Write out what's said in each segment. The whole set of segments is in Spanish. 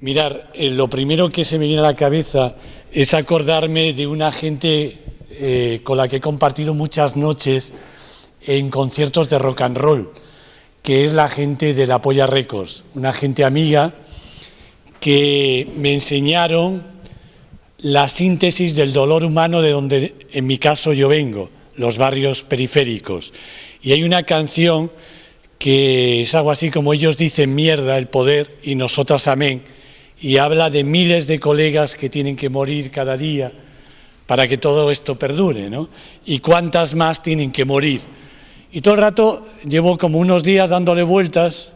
Mirar, lo primero que se me viene a la cabeza es acordarme de una gente con la que he compartido muchas noches en conciertos de rock and roll, que es la gente de la Polla Records, una gente amiga que me enseñaron la síntesis del dolor humano de donde, en mi caso, yo vengo, los barrios periféricos. Y hay una canción que es algo así como ellos dicen mierda el poder y nosotras amén, y habla de miles de colegas que tienen que morir cada día para que todo esto perdure, ¿no? Y cuántas más tienen que morir. Y todo el rato llevo como unos días dándole vueltas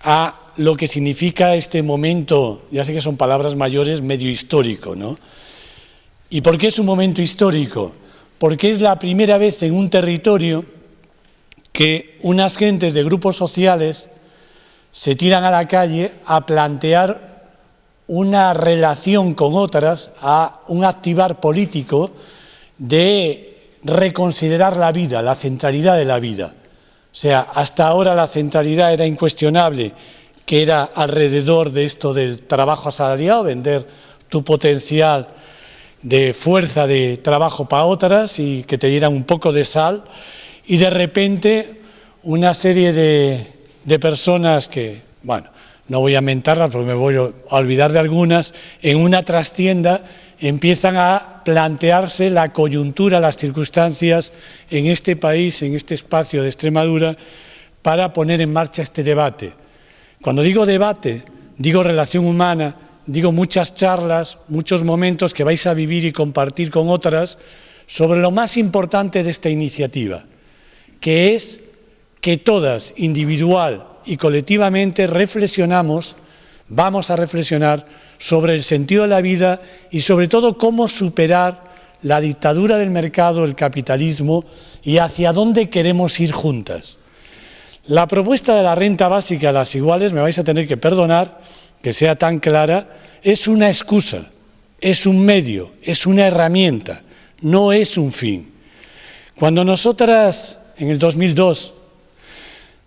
a lo que significa este momento, ya sé que son palabras mayores, medio histórico, ¿no? ¿Y por qué es un momento histórico? Porque es la primera vez en un territorio que unas gentes de grupos sociales se tiran a la calle a plantear una relación con otras, a un activar político de reconsiderar la vida, la centralidad de la vida. O sea, hasta ahora la centralidad era incuestionable, que era alrededor de esto del trabajo asalariado, vender tu potencial de fuerza de trabajo para otras y que te dieran un poco de sal, y de repente una serie de personas que, bueno, no voy a mentarlas porque me voy a olvidar de algunas, en una trastienda empiezan a plantearse la coyuntura, las circunstancias en este país, en este espacio de Extremadura, para poner en marcha este debate. Cuando digo debate, digo relación humana, digo muchas charlas, muchos momentos que vais a vivir y compartir con otras sobre lo más importante de esta iniciativa, que es que todas, individual y colectivamente, vamos a reflexionar sobre el sentido de la vida y sobre todo cómo superar la dictadura del mercado, el capitalismo y hacia dónde queremos ir juntas. La propuesta de la renta básica a las iguales, me vais a tener que perdonar que sea tan clara, es una excusa, es un medio, es una herramienta, no es un fin. Cuando nosotras, en el 2002,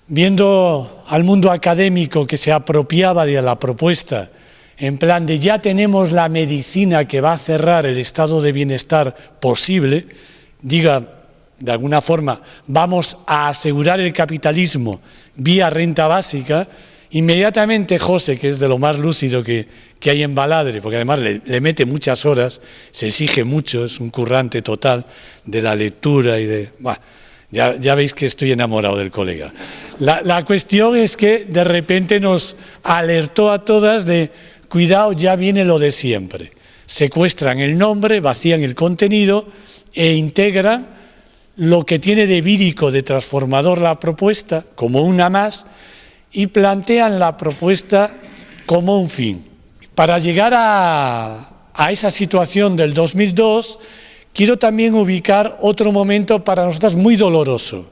viendo al mundo académico que se apropiaba de la propuesta, en plan de ya tenemos la medicina que va a cerrar el estado de bienestar posible, diga, de alguna forma, vamos a asegurar el capitalismo vía renta básica, inmediatamente José, que es de lo más lúcido que hay en Baladre, porque además le mete muchas horas, se exige mucho, es un currante total de la lectura y de... Bueno, ya veis que estoy enamorado del colega. La cuestión es que de repente nos alertó a todas de cuidado, ya viene lo de siempre. Secuestran el nombre, vacían el contenido e integran lo que tiene de vírico, de transformador la propuesta, como una más, y plantean la propuesta como un fin. Para llegar a esa situación del 2002, quiero también ubicar otro momento para nosotras muy doloroso.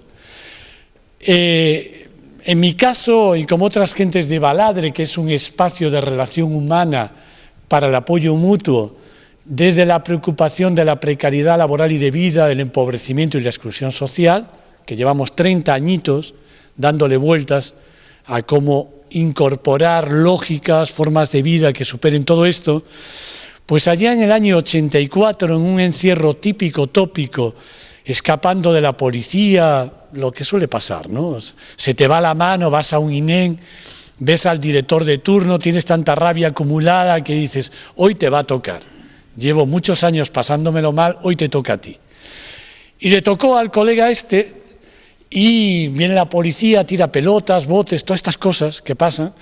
En mi caso, y como otras gentes de Baladre, que es un espacio de relación humana para el apoyo mutuo, desde la preocupación de la precariedad laboral y de vida, del empobrecimiento y la exclusión social, que llevamos 30 añitos dándole vueltas a cómo incorporar lógicas, formas de vida que superen todo esto, pues allá en el año 84, en un encierro típico, tópico, escapando de la policía, lo que suele pasar, ¿no? Se te va la mano, vas a un INEM, ves al director de turno, tienes tanta rabia acumulada que dices, hoy te va a tocar. Llevo muchos años pasándomelo mal, hoy te toca a ti. Y le tocó al colega este, y viene la policía, tira pelotas, botes, todas estas cosas que pasan,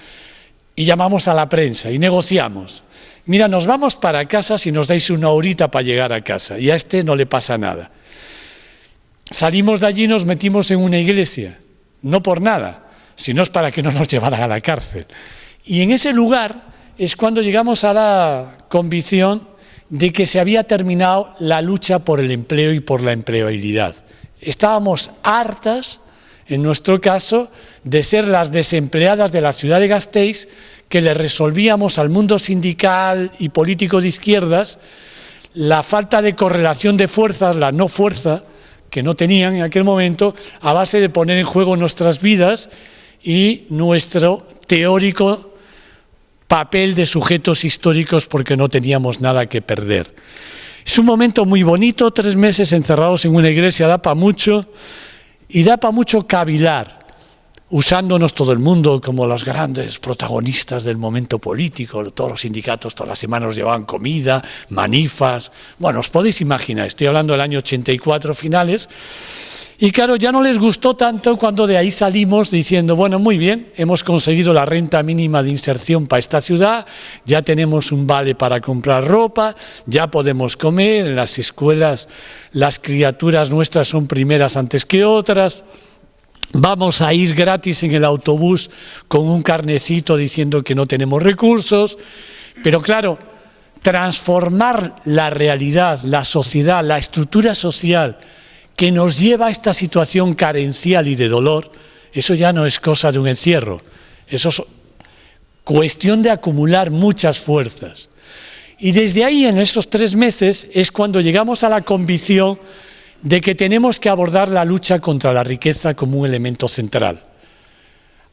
y llamamos a la prensa y negociamos. Mira, nos vamos para casa si nos dais una horita para llegar a casa, y a este no le pasa nada. Salimos de allí y nos metimos en una iglesia, no por nada, sino es para que no nos llevaran a la cárcel. Y en ese lugar es cuando llegamos a la convicción de que se había terminado la lucha por el empleo y por la empleabilidad. Estábamos hartas, en nuestro caso, de ser las desempleadas de la ciudad de Gasteiz, que le resolvíamos al mundo sindical y político de izquierdas la falta de correlación de fuerzas, la no fuerza que no tenían en aquel momento, a base de poner en juego nuestras vidas y nuestro teórico papel de sujetos históricos porque no teníamos nada que perder. Es un momento muy bonito, 3 meses encerrados en una iglesia, da para mucho, y da para mucho cavilar, usándonos todo el mundo como los grandes protagonistas del momento político. Todos los sindicatos todas las semanas nos llevaban comida, manifas. Bueno, os podéis imaginar, estoy hablando del año 84 finales, y claro, ya no les gustó tanto cuando de ahí salimos diciendo, bueno, muy bien, hemos conseguido la renta mínima de inserción para esta ciudad, ya tenemos un vale para comprar ropa, ya podemos comer, en las escuelas las criaturas nuestras son primeras antes que otras, vamos a ir gratis en el autobús con un carnecito diciendo que no tenemos recursos, pero claro, transformar la realidad, la sociedad, la estructura social que nos lleva a esta situación carencial y de dolor, eso ya no es cosa de un encierro, eso es cuestión de acumular muchas fuerzas. Y desde ahí, en esos 3 meses, es cuando llegamos a la convicción de que tenemos que abordar la lucha contra la riqueza como un elemento central.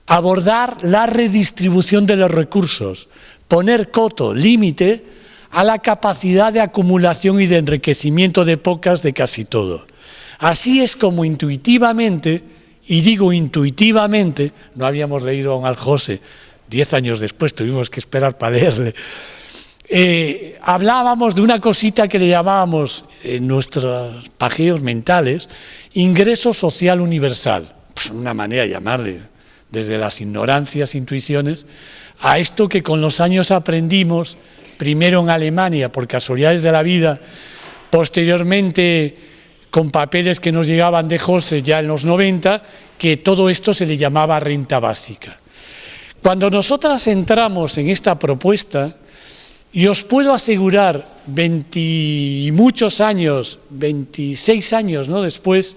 Abordar la redistribución de los recursos, poner coto, límite a la capacidad de acumulación y de enriquecimiento de pocas de casi todo. Así es como intuitivamente, y digo intuitivamente, no habíamos leído a don Aljose, 10 años después tuvimos que esperar para leerle, hablábamos de una cosita que le llamábamos en nuestros pajeos mentales ingreso social universal, pues una manera de llamarle, desde las ignorancias, intuiciones, a esto que con los años aprendimos, primero en Alemania por casualidades de la vida, posteriormente con papeles que nos llegaban de José ya en los 90, que todo esto se le llamaba renta básica. Cuando nosotras entramos en esta propuesta, y os puedo asegurar, 20 y muchos años, 26 años, ¿no?, después,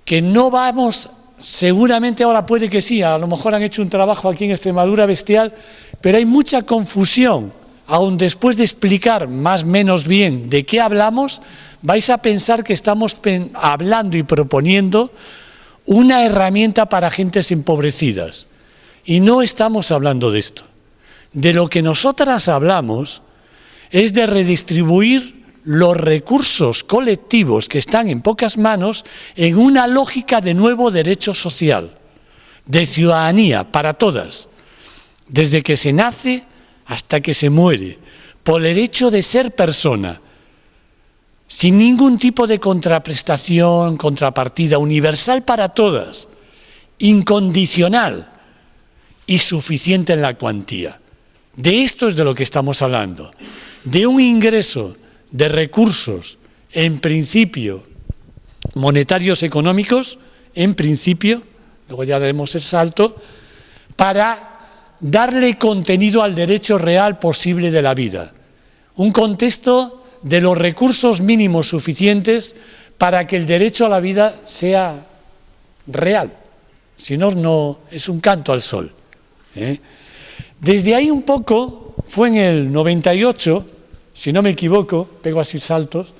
que no vamos, seguramente ahora puede que sí, a lo mejor han hecho un trabajo aquí en Extremadura bestial, pero hay mucha confusión, aun después de explicar más o menos bien de qué hablamos, vais a pensar que estamos hablando y proponiendo una herramienta para gentes empobrecidas, y no estamos hablando de esto. De lo que nosotras hablamos es de redistribuir los recursos colectivos que están en pocas manos en una lógica de nuevo derecho social, de ciudadanía para todas, desde que se nace hasta que se muere, por el hecho de ser persona, sin ningún tipo de contraprestación, contrapartida, universal para todas, incondicional y suficiente en la cuantía. De esto es de lo que estamos hablando, de un ingreso de recursos, en principio, monetarios económicos, en principio, luego ya daremos el salto, para darle contenido al derecho real posible de la vida. Un contexto de los recursos mínimos suficientes para que el derecho a la vida sea real, si no, no es un canto al sol, Desde ahí un poco, fue en el 98, si no me equivoco, pego así saltos,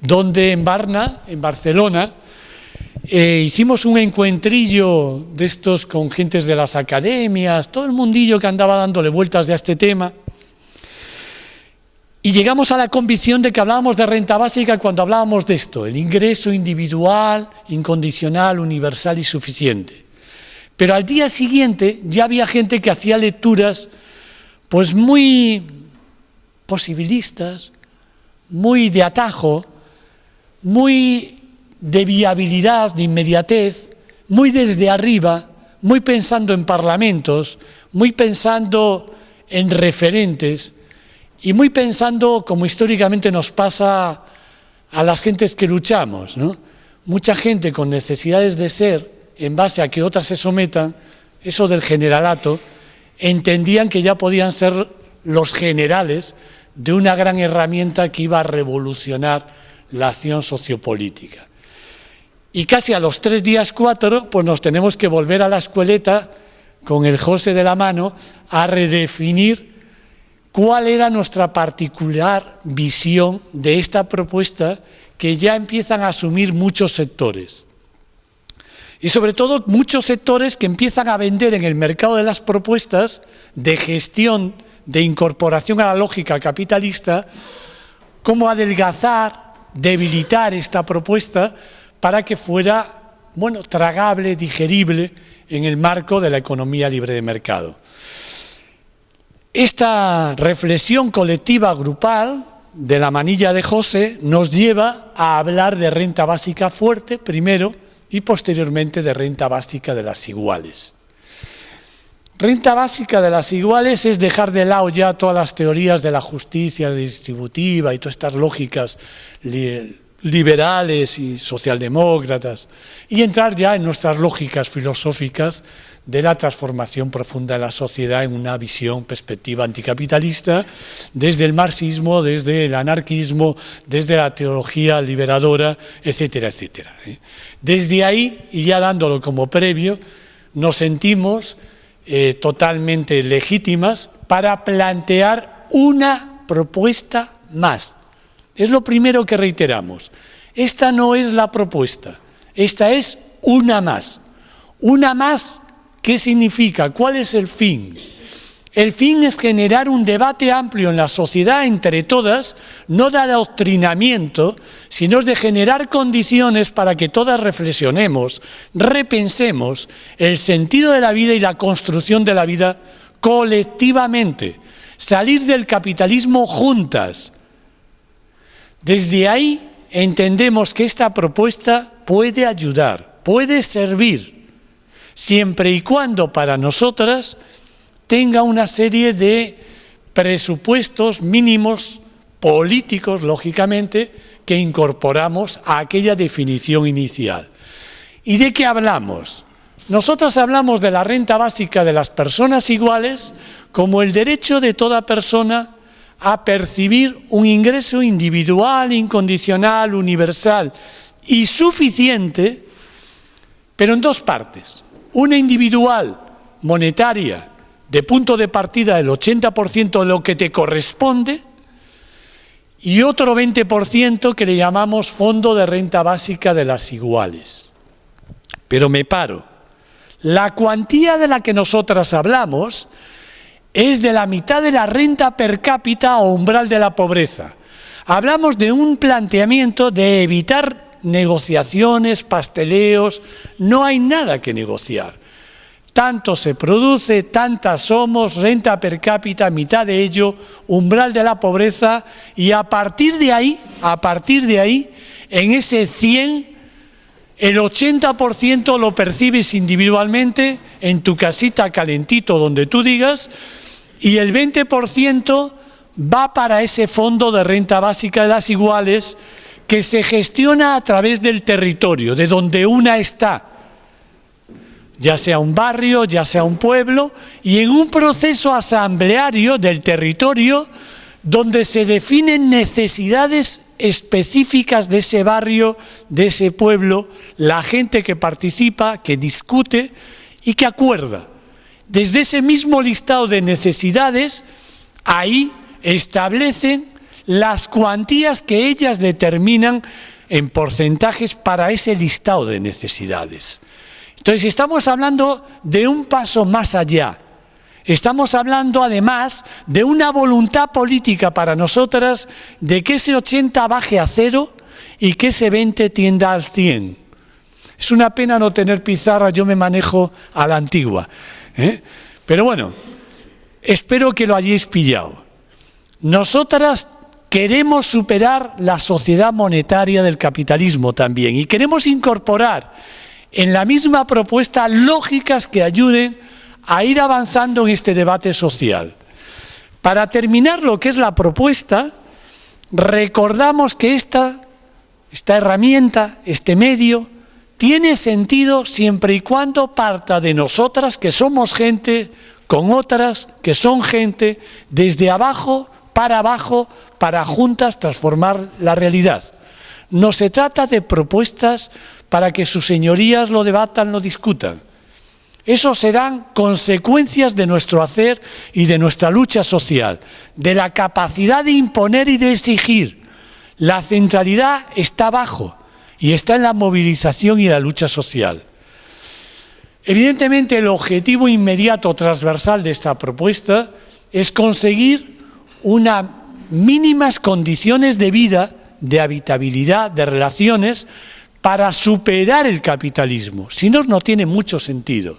donde en Barna, en Barcelona, hicimos un encuentrillo de estos con gentes de las academias, todo el mundillo que andaba dándole vueltas a este tema, y llegamos a la convicción de que hablábamos de renta básica cuando hablábamos de esto, el ingreso individual, incondicional, universal y suficiente. Pero al día siguiente ya había gente que hacía lecturas pues muy posibilistas, muy de atajo, muy de viabilidad, de inmediatez, muy desde arriba, muy pensando en parlamentos, muy pensando en referentes y muy pensando, como históricamente nos pasa a las gentes que luchamos, ¿no? Mucha gente con necesidades de ser, en base a que otras se sometan, eso del generalato, entendían que ya podían ser los generales de una gran herramienta que iba a revolucionar la acción sociopolítica. Y casi a los 3 días, 4, pues nos tenemos que volver a la escueleta, con el José de la mano, a redefinir cuál era nuestra particular visión de esta propuesta que ya empiezan a asumir muchos sectores. Y sobre todo muchos sectores que empiezan a vender en el mercado de las propuestas de gestión de incorporación a la lógica capitalista, cómo adelgazar, debilitar esta propuesta para que fuera, bueno, tragable, digerible en el marco de la economía libre de mercado. Esta reflexión colectiva grupal de la manilla de José nos lleva a hablar de renta básica fuerte primero y posteriormente de renta básica de las iguales. Renta básica de las iguales es dejar de lado ya todas las teorías de la justicia distributiva y todas estas lógicas liberales y socialdemócratas y entrar ya en nuestras lógicas filosóficas de la transformación profunda de la sociedad en una visión, perspectiva anticapitalista desde el marxismo, desde el anarquismo, desde la teología liberadora, etcétera, etcétera. Desde ahí, y ya dándolo como previo, nos sentimos totalmente legítimas para plantear una propuesta más. Es lo primero que reiteramos. Esta no es la propuesta, esta es una más. Una más, ¿qué significa? ¿Cuál es el fin? El fin es generar un debate amplio en la sociedad entre todas, no de adoctrinamiento, sino de generar condiciones para que todas reflexionemos, repensemos el sentido de la vida y la construcción de la vida colectivamente. Salir del capitalismo juntas. Desde ahí entendemos que esta propuesta puede ayudar, puede servir, siempre y cuando para nosotras tenga una serie de presupuestos mínimos políticos, lógicamente, que incorporamos a aquella definición inicial. ¿Y de qué hablamos? Nosotras hablamos de la renta básica de las personas iguales como el derecho de toda persona a percibir un ingreso individual, incondicional, universal y suficiente, pero en dos partes. Una individual, monetaria, de punto de partida del 80% de lo que te corresponde, y otro 20% que le llamamos Fondo de Renta Básica de las Iguales. Pero me paro. La cuantía de la que nosotras hablamos es de la mitad de la renta per cápita o umbral de la pobreza. Hablamos de un planteamiento de evitar negociaciones, pasteleos, no hay nada que negociar. Tanto se produce, tantas somos, renta per cápita, mitad de ello, umbral de la pobreza, y a partir de ahí, en ese 100, el 80% lo percibes individualmente en tu casita calentito donde tú digas, y el 20% va para ese fondo de renta básica de las iguales que se gestiona a través del territorio, de donde una está, ya sea un barrio, ya sea un pueblo, y en un proceso asambleario del territorio donde se definen necesidades específicas de ese barrio, de ese pueblo, la gente que participa, que discute y que acuerda. Desde ese mismo listado de necesidades, ahí establecen las cuantías que ellas determinan en porcentajes para ese listado de necesidades. Entonces, estamos hablando de un paso más allá. Estamos hablando, además, de una voluntad política para nosotras de que ese 80 baje a 0 y que ese 20 tienda al 100. Es una pena no tener pizarra, yo me manejo a la antigua. Pero bueno, espero que lo hayáis pillado. Nosotras queremos superar la sociedad monetaria del capitalismo también y queremos incorporar en la misma propuesta lógicas que ayuden a ir avanzando en este debate social. Para terminar lo que es la propuesta, recordamos que esta herramienta, este medio, tiene sentido siempre y cuando parta de nosotras, que somos gente, con otras que son gente, desde abajo, para juntas transformar la realidad. No se trata de propuestas para que sus señorías lo debatan, lo discutan. Eso serán consecuencias de nuestro hacer y de nuestra lucha social, de la capacidad de imponer y de exigir. La centralidad está abajo y está en la movilización y la lucha social. Evidentemente, el objetivo inmediato transversal de esta propuesta es conseguir unas mínimas condiciones de vida, de habitabilidad, de relaciones, para superar el capitalismo. Si no, no tiene mucho sentido.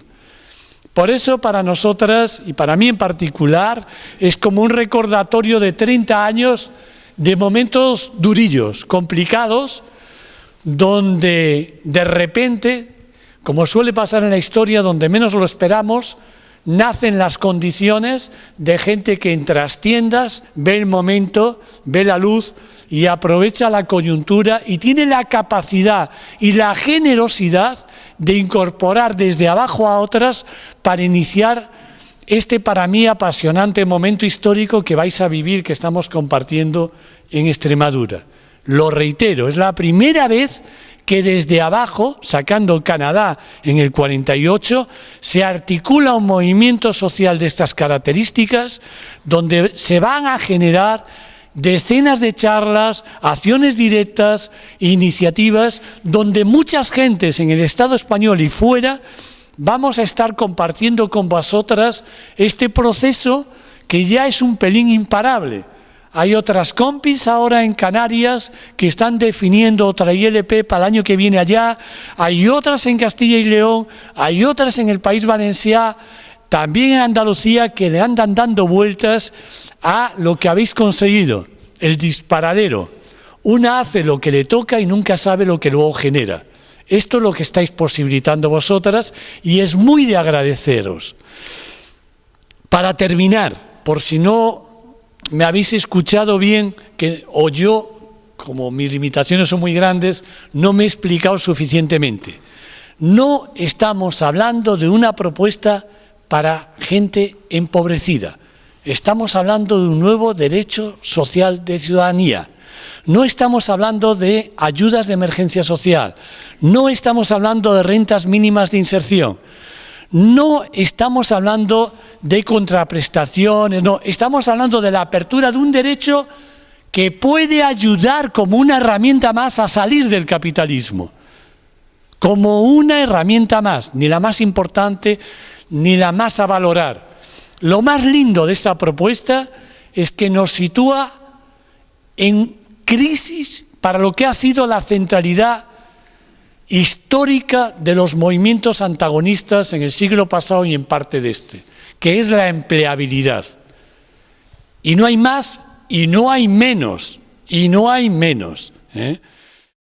Por eso, para nosotras, y para mí en particular, es como un recordatorio de 30 años de momentos durillos, complicados, donde de repente, como suele pasar en la historia, donde menos lo esperamos, nacen las condiciones de gente que entra a las tiendas, ve el momento, ve la luz y aprovecha la coyuntura y tiene la capacidad y la generosidad de incorporar desde abajo a otras para iniciar este, para mí, apasionante momento histórico que vais a vivir, que estamos compartiendo en Extremadura. Lo reitero, es la primera vez que desde abajo, sacando Canadá en el 48, se articula un movimiento social de estas características, donde se van a generar decenas de charlas, acciones directas, iniciativas, donde muchas gentes en el Estado español y fuera vamos a estar compartiendo con vosotras este proceso que ya es un pelín imparable. Hay otras compis ahora en Canarias que están definiendo otra ILP para el año que viene allá, hay otras en Castilla y León, hay otras en el País Valencià, también en Andalucía, que le andan dando vueltas a lo que habéis conseguido, el disparadero. Una hace lo que le toca y nunca sabe lo que luego genera. Esto es lo que estáis posibilitando vosotras y es muy de agradeceros. Para terminar, por si no me habéis escuchado bien, o yo, como mis limitaciones son muy grandes, no me he explicado suficientemente. No estamos hablando de una propuesta para gente empobrecida. Estamos hablando de un nuevo derecho social de ciudadanía. No estamos hablando de ayudas de emergencia social. No estamos hablando de rentas mínimas de inserción. No estamos hablando de contraprestaciones, no, estamos hablando de la apertura de un derecho que puede ayudar como una herramienta más a salir del capitalismo. Como una herramienta más, ni la más importante, ni la más a valorar. Lo más lindo de esta propuesta es que nos sitúa en crisis para lo que ha sido la centralidad histórica de los movimientos antagonistas en el siglo pasado y en parte de este, que es la empleabilidad. Y no hay más y no hay menos, y no hay menos, ¿eh?